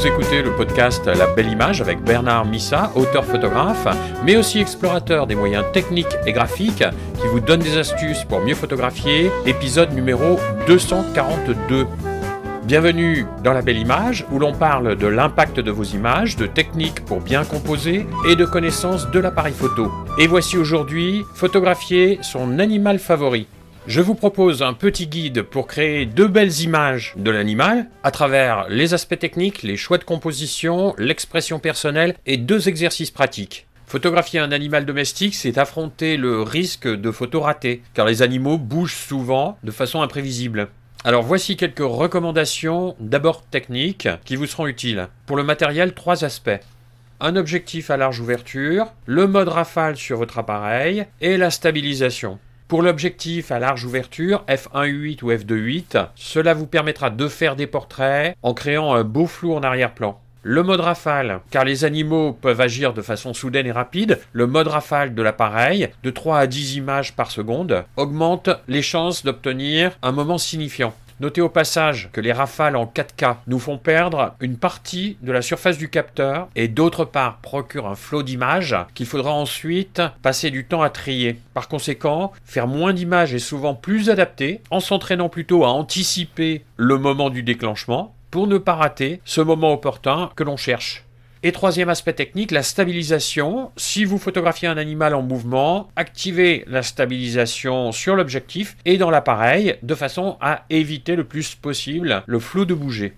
Vous écoutez le podcast La Belle Image avec Bernard Missa, auteur-photographe, mais aussi explorateur des moyens techniques et graphiques qui vous donne des astuces pour mieux photographier, épisode numéro 242. Bienvenue dans La Belle Image où l'on parle de l'impact de vos images, de techniques pour bien composer et de connaissances de l'appareil photo. Et voici aujourd'hui photographier son animal favori. Je vous propose un petit guide pour créer deux belles images de l'animal à travers les aspects techniques, les choix de composition, l'expression personnelle et deux exercices pratiques. Photographier un animal domestique, c'est affronter le risque de photos ratées, car les animaux bougent souvent de façon imprévisible. Alors voici quelques recommandations, d'abord techniques, qui vous seront utiles. Pour le matériel, 3 aspects. Un objectif à large ouverture, le mode rafale sur votre appareil et la stabilisation. Pour l'objectif à large ouverture, f1.8 ou f2.8, cela vous permettra de faire des portraits en créant un beau flou en arrière-plan. Le mode rafale, car les animaux peuvent agir de façon soudaine et rapide, le mode rafale de l'appareil, de 3 à 10 images par seconde, augmente les chances d'obtenir un moment signifiant. Notez au passage que les rafales en 4K nous font perdre une partie de la surface du capteur et d'autre part procurent un flot d'images qu'il faudra ensuite passer du temps à trier. Par conséquent, faire moins d'images est souvent plus adapté en s'entraînant plutôt à anticiper le moment du déclenchement pour ne pas rater ce moment opportun que l'on cherche. Et troisième aspect technique, la stabilisation. Si vous photographiez un animal en mouvement, activez la stabilisation sur l'objectif et dans l'appareil de façon à éviter le plus possible le flou de bouger.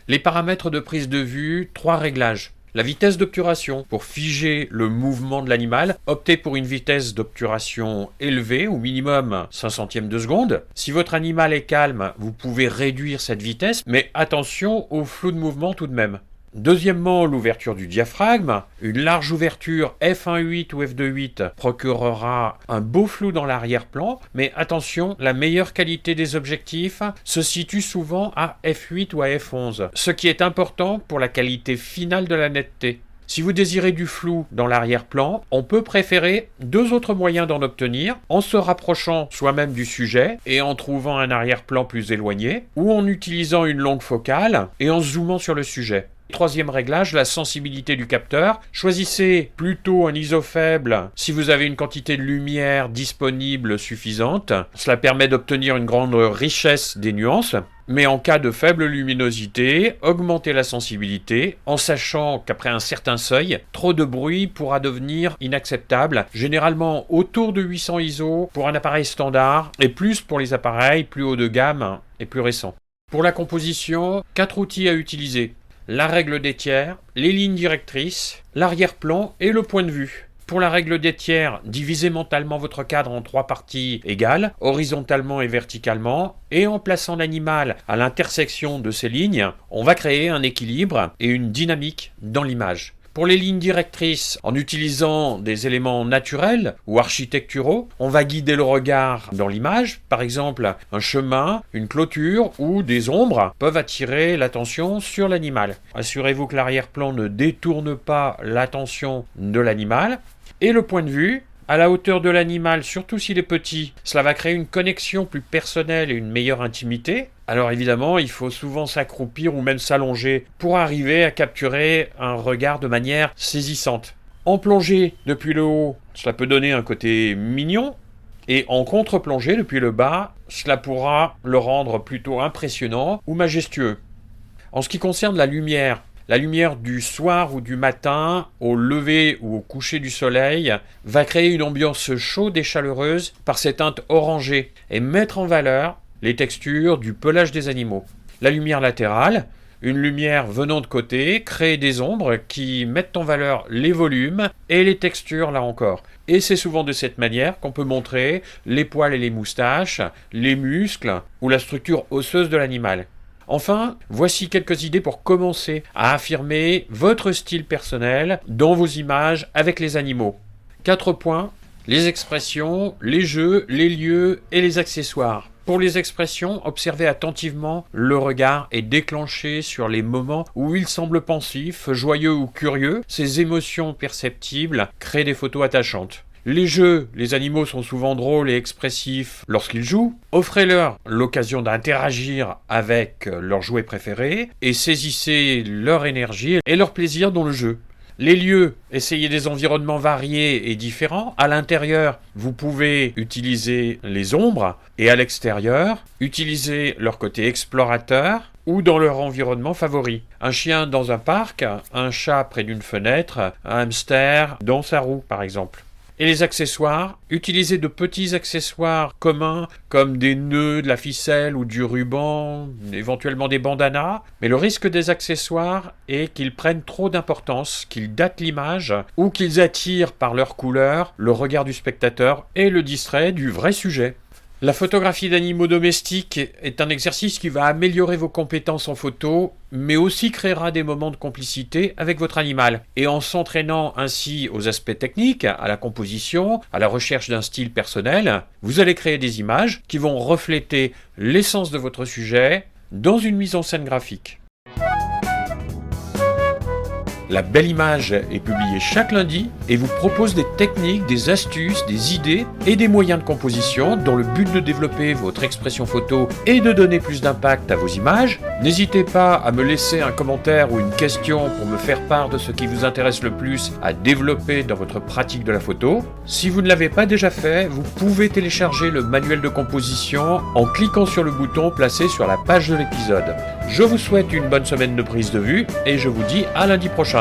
Les paramètres de prise de vue, 3 réglages. La vitesse d'obturation. Pour figer le mouvement de l'animal, optez pour une vitesse d'obturation élevée, au minimum 5 centièmes de seconde. Si votre animal est calme, vous pouvez réduire cette vitesse, mais attention au flou de mouvement tout de même. Deuxièmement, l'ouverture du diaphragme. Une large ouverture f1.8 ou f2.8 procurera un beau flou dans l'arrière-plan, mais attention, la meilleure qualité des objectifs se situe souvent à f8 ou à f11, ce qui est important pour la qualité finale de la netteté. Si vous désirez du flou dans l'arrière-plan, on peut préférer 2 autres moyens d'en obtenir, en se rapprochant soi-même du sujet et en trouvant un arrière-plan plus éloigné, ou en utilisant une longue focale et en zoomant sur le sujet. Troisième réglage, la sensibilité du capteur. Choisissez plutôt un ISO faible si vous avez une quantité de lumière disponible suffisante. Cela permet d'obtenir une grande richesse des nuances. Mais en cas de faible luminosité, augmentez la sensibilité en sachant qu'après un certain seuil, trop de bruit pourra devenir inacceptable. Généralement autour de 800 ISO pour un appareil standard et plus pour les appareils plus haut de gamme et plus récents. Pour la composition, 4 outils à utiliser. La règle des tiers, les lignes directrices, l'arrière-plan et le point de vue. Pour la règle des tiers, divisez mentalement votre cadre en 3 parties égales, horizontalement et verticalement, et en plaçant l'animal à l'intersection de ces lignes, on va créer un équilibre et une dynamique dans l'image. Pour les lignes directrices, en utilisant des éléments naturels ou architecturaux, on va guider le regard dans l'image. Par exemple, un chemin, une clôture ou des ombres peuvent attirer l'attention sur l'animal. Assurez-vous que l'arrière-plan ne détourne pas l'attention de l'animal. Et le point de vue, à la hauteur de l'animal, surtout s'il est petit, cela va créer une connexion plus personnelle et une meilleure intimité. Alors évidemment, il faut souvent s'accroupir ou même s'allonger pour arriver à capturer un regard de manière saisissante. En plongée depuis le haut, cela peut donner un côté mignon, et en contre-plongée depuis le bas, cela pourra le rendre plutôt impressionnant ou majestueux. En ce qui concerne la lumière du soir ou du matin, au lever ou au coucher du soleil, va créer une ambiance chaude et chaleureuse par ses teintes orangées et mettre en valeur les textures du pelage des animaux. La lumière latérale, une lumière venant de côté, crée des ombres qui mettent en valeur les volumes et les textures là encore. Et c'est souvent de cette manière qu'on peut montrer les poils et les moustaches, les muscles ou la structure osseuse de l'animal. Enfin, voici quelques idées pour commencer à affirmer votre style personnel dans vos images avec les animaux. 4 points, les expressions, les jeux, les lieux et les accessoires. Pour les expressions, observez attentivement le regard et déclenchez sur les moments où il semble pensif, joyeux ou curieux. Ces émotions perceptibles créent des photos attachantes. Les jeux, les animaux sont souvent drôles et expressifs lorsqu'ils jouent. Offrez-leur l'occasion d'interagir avec leurs jouets préférés et saisissez leur énergie et leur plaisir dans le jeu. Les lieux, essayez des environnements variés et différents. À l'intérieur, vous pouvez utiliser les ombres et à l'extérieur, utilisez leur côté explorateur ou dans leur environnement favori. Un chien dans un parc, un chat près d'une fenêtre, un hamster dans sa roue par exemple. Et les accessoires, utilisez de petits accessoires communs comme des nœuds, de la ficelle ou du ruban, éventuellement des bandanas. Mais le risque des accessoires est qu'ils prennent trop d'importance, qu'ils datent l'image ou qu'ils attirent par leur couleur le regard du spectateur et le distraient du vrai sujet. La photographie d'animaux domestiques est un exercice qui va améliorer vos compétences en photo, mais aussi créera des moments de complicité avec votre animal. Et en s'entraînant ainsi aux aspects techniques, à la composition, à la recherche d'un style personnel, vous allez créer des images qui vont refléter l'essence de votre sujet dans une mise en scène graphique. La Belle Image est publiée chaque lundi et vous propose des techniques, des astuces, des idées et des moyens de composition dans le but de développer votre expression photo et de donner plus d'impact à vos images. N'hésitez pas à me laisser un commentaire ou une question pour me faire part de ce qui vous intéresse le plus à développer dans votre pratique de la photo. Si vous ne l'avez pas déjà fait, vous pouvez télécharger le manuel de composition en cliquant sur le bouton placé sur la page de l'épisode. Je vous souhaite une bonne semaine de prise de vue et je vous dis à lundi prochain.